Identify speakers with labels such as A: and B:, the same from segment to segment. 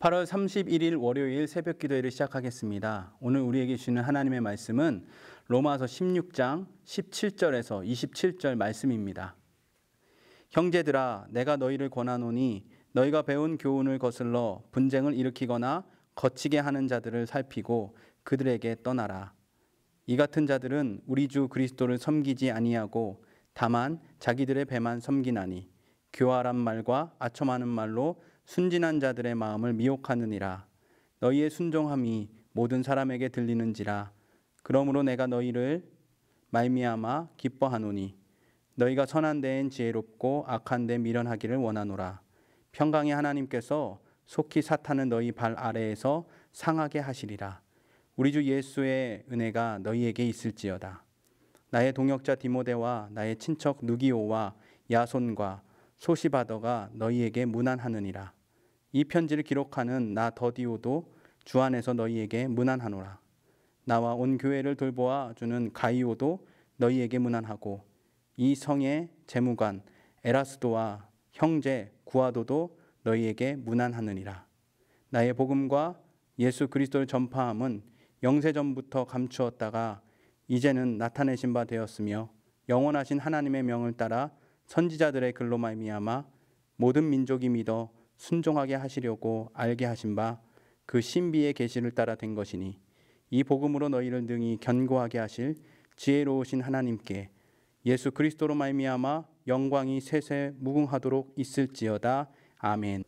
A: 8월 31일 월요일 새벽 기도회를 시작하겠습니다. 오늘 우리에게 주시는 하나님의 말씀은 로마서 16장 17절에서 27절 말씀입니다. 형제들아, 내가 너희를 권하노니 너희가 배운 교훈을 거슬러 분쟁을 일으키거나 거치게 하는 자들을 살피고 그들에게 떠나라. 이 같은 자들은 우리 주 그리스도를 섬기지 아니하고 다만 자기들의 배만 섬기나니 교활한 말과 아첨하는 말로 순진한 자들의 마음을 미혹하느니라. 너희의 순종함이 모든 사람에게 들리는지라. 그러므로 내가 너희를 말미암아 기뻐하노니 너희가 선한 데엔 지혜롭고 악한 데 미련하기를 원하노라. 평강의 하나님께서 속히 사탄은 너희 발 아래에서 상하게 하시리라. 우리 주 예수의 은혜가 너희에게 있을지어다. 나의 동역자 디모데와 나의 친척 누기오와 야손과 소시바더가 너희에게 문안하느니라. 이 편지를 기록하는 나 더디오도 주 안에서 너희에게 문안하노라. 나와 온 교회를 돌보아 주는 가이오도 너희에게 문안하고 이 성의 재무관 에라스도와 형제 구아도도 너희에게 문안하느니라. 나의 복음과 예수 그리스도를 전파함은 영세전부터 감추었다가 이제는 나타내신 바 되었으며 영원하신 하나님의 명을 따라 선지자들의 글로 말미암아 모든 민족이 믿어 순종하게 하시려고 알게 하신 바 그 신비의 계시를 따라 된 것이니 이 복음으로 너희를 능히 견고하게 하실 지혜로우신 하나님께 예수 그리스도로 말미암아 영광이 세세 무궁하도록 있을지어다. 아멘.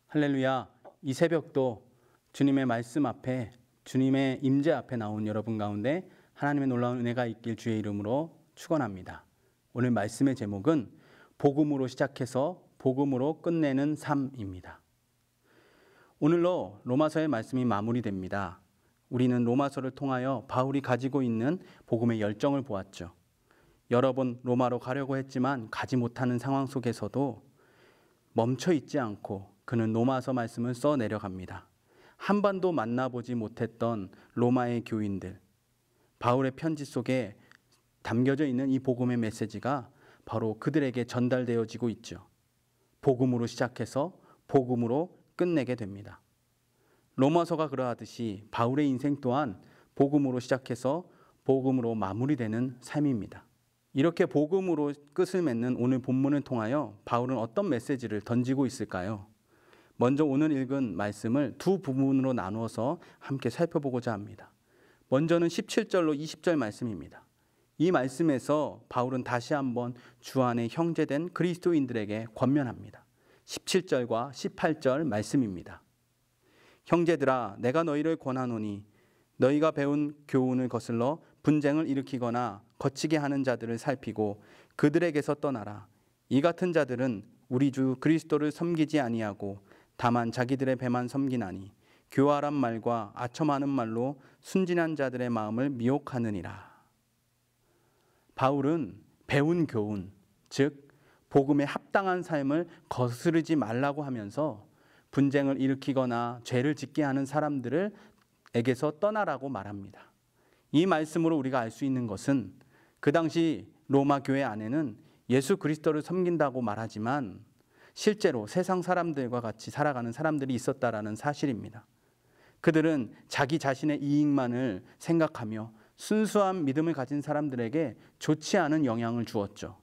A: 할렐루야. 이 새벽도 주님의 말씀 앞에, 주님의 임재 앞에 나온 여러분 가운데 하나님의 놀라운 은혜가 있길 주의 이름으로 축원합니다. 오늘 말씀의 제목은 복음으로 시작해서 복음으로 끝내는 삶입니다. 오늘로 로마서의 말씀이 마무리됩니다. 우리는 로마서를 통하여 바울이 가지고 있는 복음의 열정을 보았죠. 여러 번 로마로 가려고 했지만 가지 못하는 상황 속에서도 멈춰 있지 않고 그는 로마서 말씀을 써 내려갑니다. 한 번도 만나보지 못했던 로마의 교인들, 바울의 편지 속에 담겨져 있는 이 복음의 메시지가 바로 그들에게 전달되어지고 있죠. 복음으로 시작해서 복음으로 끝내게 됩니다. 로마서가 그러하듯이 바울의 인생 또한 복음으로 시작해서 복음으로 마무리되는 삶입니다. 이렇게 복음으로 끝을 맺는 오늘 본문을 통하여 바울은 어떤 메시지를 던지고 있을까요? 먼저 오늘 읽은 말씀을 두 부분으로 나누어서 함께 살펴보고자 합니다. 먼저는 17절로 20절 말씀입니다. 이 말씀에서 바울은 다시 한번 주 안에 형제된 그리스도인들에게 권면합니다. 17절과 18절 말씀입니다. 형제들아, 내가 너희를 권하노니 너희가 배운 교훈을 거슬러 분쟁을 일으키거나 거치게 하는 자들을 살피고 그들에게서 떠나라. 이 같은 자들은 우리 주 그리스도를 섬기지 아니하고 다만 자기들의 배만 섬기나니 교활한 말과 아첨하는 말로 순진한 자들의 마음을 미혹하느니라. 바울은 배운 교훈, 즉 복음에 합당한 삶을 거스르지 말라고 하면서 분쟁을 일으키거나 죄를 짓게 하는 사람들에게서 떠나라고 말합니다. 이 말씀으로 우리가 알 수 있는 것은 그 당시 로마 교회 안에는 예수 그리스도를 섬긴다고 말하지만 실제로 세상 사람들과 같이 살아가는 사람들이 있었다라는 사실입니다. 그들은 자기 자신의 이익만을 생각하며 순수한 믿음을 가진 사람들에게 좋지 않은 영향을 주었죠.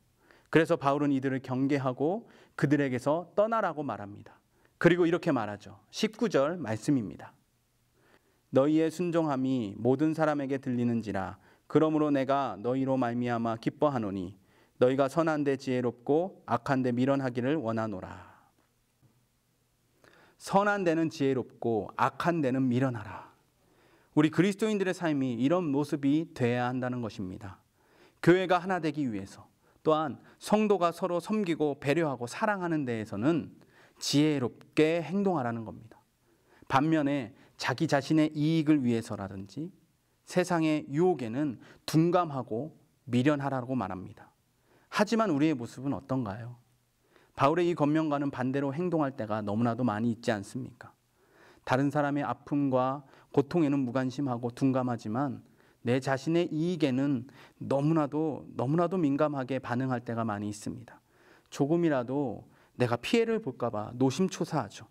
A: 그래서 바울은 이들을 경계하고 그들에게서 떠나라고 말합니다. 그리고 이렇게 말하죠. 19절 말씀입니다. 너희의 순종함이 모든 사람에게 들리는지라. 그러므로 내가 너희로 말미암아 기뻐하노니 너희가 선한 데 지혜롭고 악한 데 미련하기를 원하노라. 선한 데는 지혜롭고 악한 데는 미련하라. 우리 그리스도인들의 삶이 이런 모습이 돼야 한다는 것입니다. 교회가 하나 되기 위해서, 또한 성도가 서로 섬기고 배려하고 사랑하는 데에서는 지혜롭게 행동하라는 겁니다. 반면에 자기 자신의 이익을 위해서라든지 세상의 유혹에는 둔감하고 미련하라고 말합니다. 하지만 우리의 모습은 어떤가요? 바울의 이 권면과는 반대로 행동할 때가 너무나도 많이 있지 않습니까? 다른 사람의 아픔과 고통에는 무관심하고 둔감하지만 내 자신의 이익에는 너무나도 민감하게 반응할 때가 많이 있습니다. 조금이라도 내가 피해를 볼까 봐 노심초사하죠.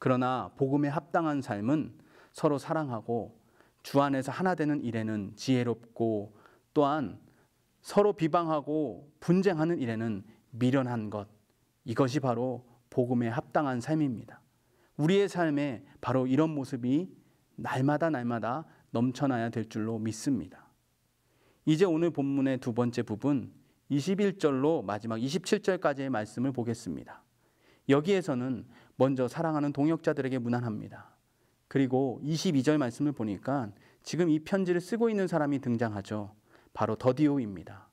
A: 그러나 복음에 합당한 삶은 서로 사랑하고 주 안에서 하나 되는 일에는 지혜롭고, 또한 서로 비방하고 분쟁하는 일에는 미련한 것, 이것이 바로 복음에 합당한 삶입니다. 우리의 삶에 바로 이런 모습이 날마다 넘쳐나야 될 줄로 믿습니다. 이제 오늘 본문의 두 번째 부분 21절로 마지막 27절까지의 말씀을 보겠습니다. 여기에서는 먼저 사랑하는 동역자들에게 문안합니다. 그리고 22절 말씀을 보니까 지금 이 편지를 쓰고 있는 사람이 등장하죠. 바로 더디오입니다.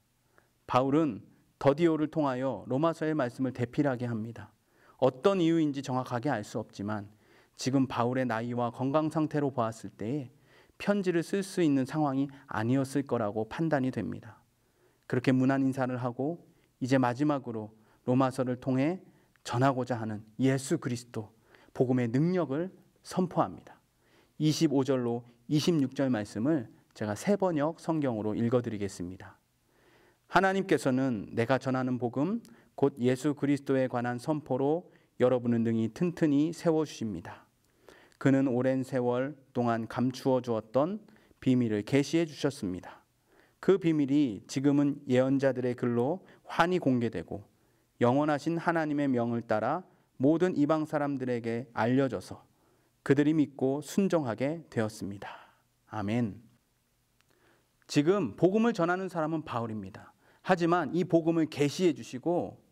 A: 바울은 더디오를 통하여 로마서의 말씀을 대필하게 합니다. 어떤 이유인지 정확하게 알 수 없지만 지금 바울의 나이와 건강 상태로 보았을 때에 편지를 쓸 수 있는 상황이 아니었을 거라고 판단이 됩니다. 그렇게 문안 인사를 하고 이제 마지막으로 로마서를 통해 전하고자 하는 예수 그리스도 복음의 능력을 선포합니다. 25절로 26절 말씀을 제가 세 번역 성경으로 읽어드리겠습니다. 하나님께서는 내가 전하는 복음 곧 예수 그리스도에 관한 선포로 여러분을 능히 튼튼히 세워주십니다. 그는 오랜 세월 동안 감추어 주었던 비밀을 계시해 주셨습니다. 그 비밀이 지금은 예언자들의 글로 환히 공개되고 영원하신 하나님의 명을 따라 모든 이방 사람들에게 알려져서 그들이 믿고 순종하게 되었습니다. 아멘. 지금 복음을 전하는 사람은 바울입니다. 하지만 이 복음을 계시해 주시고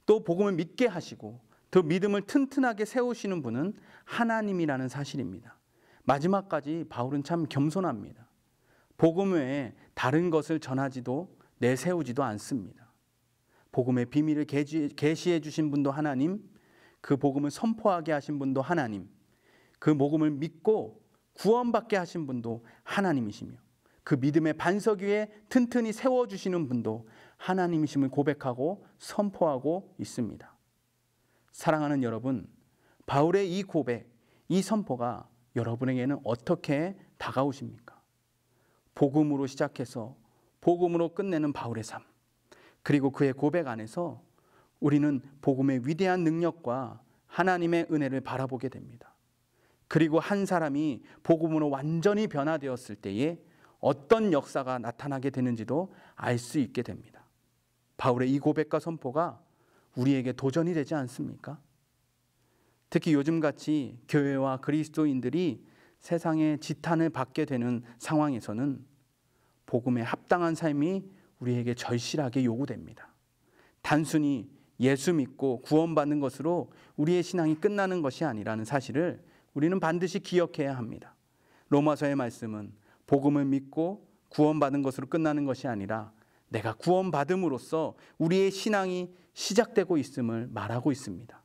A: 또 복음을 믿게 하시고 더 믿음을 튼튼하게 세우시는 분은 하나님이라는 사실입니다. 마지막까지 바울은 참 겸손합니다. 복음 외에 다른 것을 전하지도 내세우지도 않습니다. 복음의 비밀을 계시해 주신 분도 하나님, 그 복음을 선포하게 하신 분도 하나님, 그 복음을 믿고 구원받게 하신 분도 하나님이시며 그 믿음의 반석 위에 튼튼히 세워주시는 분도 하나님이심을 고백하고 선포하고 있습니다. 사랑하는 여러분, 바울의 이 고백, 이 선포가 여러분에게는 어떻게 다가오십니까? 복음으로 시작해서 복음으로 끝내는 바울의 삶, 그리고 그의 고백 안에서 우리는 복음의 위대한 능력과 하나님의 은혜를 바라보게 됩니다. 그리고 한 사람이 복음으로 완전히 변화되었을 때에 어떤 역사가 나타나게 되는지도 알 수 있게 됩니다. 바울의 이 고백과 선포가 우리에게 도전이 되지 않습니까? 특히 요즘같이 교회와 그리스도인들이 세상에 지탄을 받게 되는 상황에서는 복음에 합당한 삶이 우리에게 절실하게 요구됩니다. 단순히 예수 믿고 구원받는 것으로 우리의 신앙이 끝나는 것이 아니라는 사실을 우리는 반드시 기억해야 합니다. 로마서의 말씀은 복음을 믿고 구원받은 것으로 끝나는 것이 아니라 내가 구원받음으로써 우리의 신앙이 시작되고 있음을 말하고 있습니다.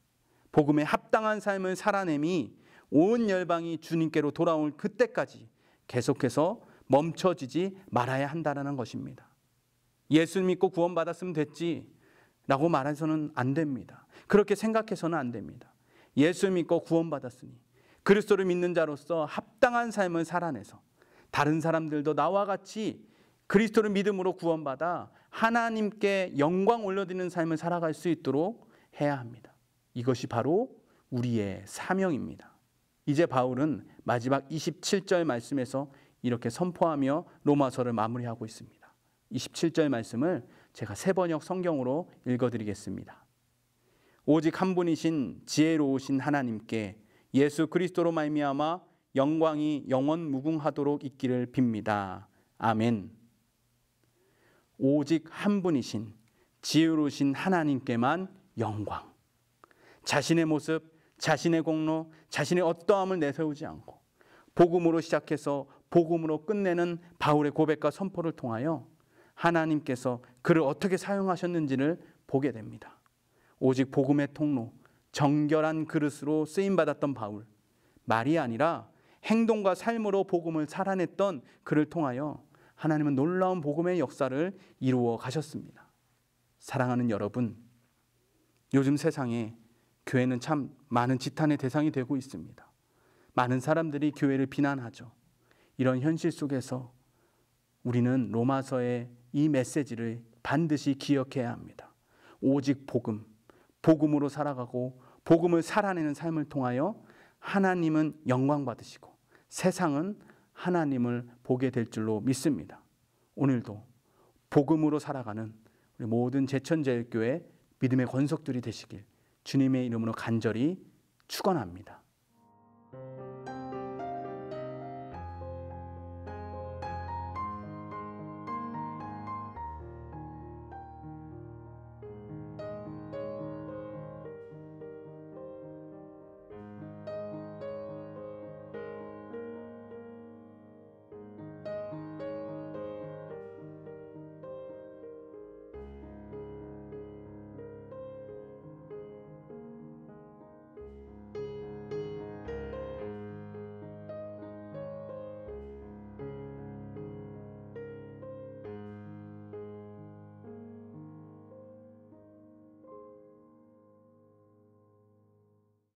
A: 복음에 합당한 삶을 살아내미 온 열방이 주님께로 돌아올 그때까지 계속해서 멈춰지지 말아야 한다는 것입니다. 예수 믿고 구원받았으면 됐지 라고 말해서는 안 됩니다. 그렇게 생각해서는 안 됩니다. 예수 믿고 구원받았으니 그리스도를 믿는 자로서 합당한 삶을 살아내서 다른 사람들도 나와 같이 그리스도를 믿음으로 구원받아 하나님께 영광 올려드리는 삶을 살아갈 수 있도록 해야 합니다. 이것이 바로 우리의 사명입니다. 이제 바울은 마지막 27절 말씀에서 이렇게 선포하며 로마서를 마무리하고 있습니다. 27절 말씀을 제가 세 번역 성경으로 읽어드리겠습니다. 오직 한 분이신 지혜로우신 하나님께 예수 그리스도로 말미암아 영광이 영원 무궁하도록 있기를 빕니다. 아멘. 오직 한 분이신 지혜로우신 하나님께만 영광. 자신의 모습, 자신의 공로, 자신의 어떠함을 내세우지 않고 복음으로 시작해서 복음으로 끝내는 바울의 고백과 선포를 통하여 하나님께서 그를 어떻게 사용하셨는지를 보게 됩니다. 오직 복음의 통로, 정결한 그릇으로 쓰임받았던 바울, 말이 아니라 행동과 삶으로 복음을 살아냈던 그를 통하여 하나님은 놀라운 복음의 역사를 이루어 가셨습니다. 사랑하는 여러분, 요즘 세상에 교회는 참 많은 지탄의 대상이 되고 있습니다. 많은 사람들이 교회를 비난하죠. 이런 현실 속에서 우리는 로마서의 이 메시지를 반드시 기억해야 합니다. 오직 복음, 복음으로 살아가고 복음을 살아내는 삶을 통하여 하나님은 영광 받으시고 세상은 하나님을 보게 될 줄로 믿습니다. 오늘도 복음으로 살아가는 우리 모든 제천제일교회 믿음의 권속들이 되시길 주님의 이름으로 간절히 축원합니다.